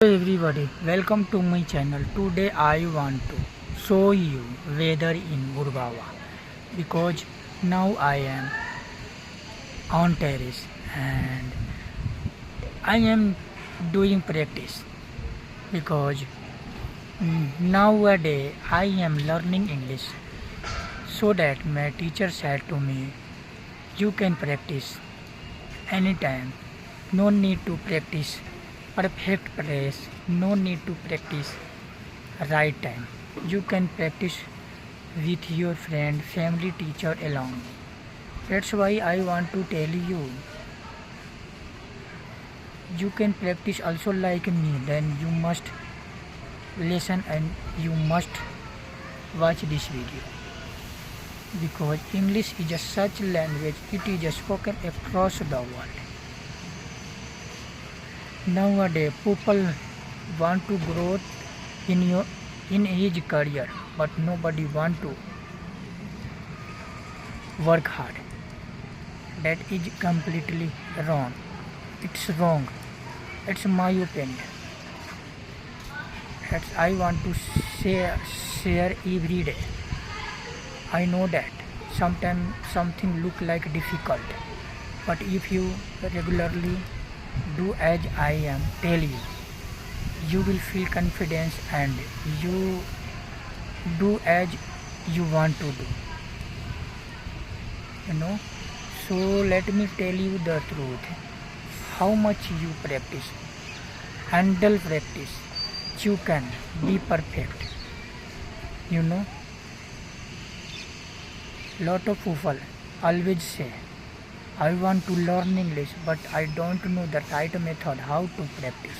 Hello everybody, welcome to my channel. Today I want to show you weather in Gurgaon because now I am on terrace and I am doing practice because nowadays I am learning English, so that my teacher said to me, you can practice anytime, no need to practice perfect place, no need to practice right time. You can practice with your friend, family, teacher along. That's why I want to tell you. You can practice also like me. Then you must listen and you must watch this video. Because English is a such language. It is spoken across the world. Nowadays, people want to grow in his career, but nobody want to work hard. That is completely wrong. It's wrong. It's my opinion. That's I want to share every day. I know that sometimes something look like difficult, but if you regularly do as I am tell you, you will feel confidence and you do as you want to do. You know. So let me tell you the truth. How much you practice, handle practice, you can be perfect. You know. Lot of people always say, I want to learn English, but I don't know the right method how to practice.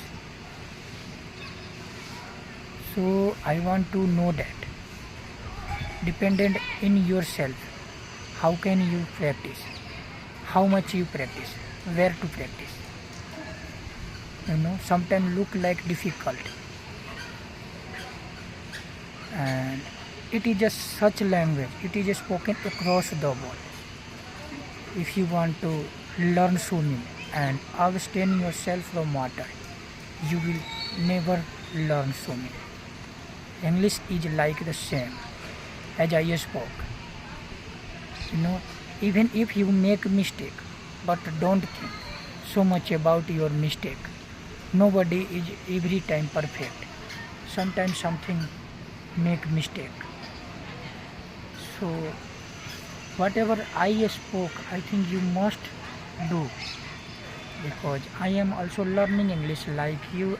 So I want to know that. Dependent in yourself. How can you practice? How much you practice? Where to practice? You know, sometimes look like difficult. And it is just such language. It is spoken across the world. If you want to learn swimming and abstain yourself from water, you will never learn swimming. English is like the same as I spoke. You know, even if you make mistake, but don't think so much about your mistake. Nobody is every time perfect. Sometimes something make mistake. So whatever I spoke, I think you must do because I am also learning English like you.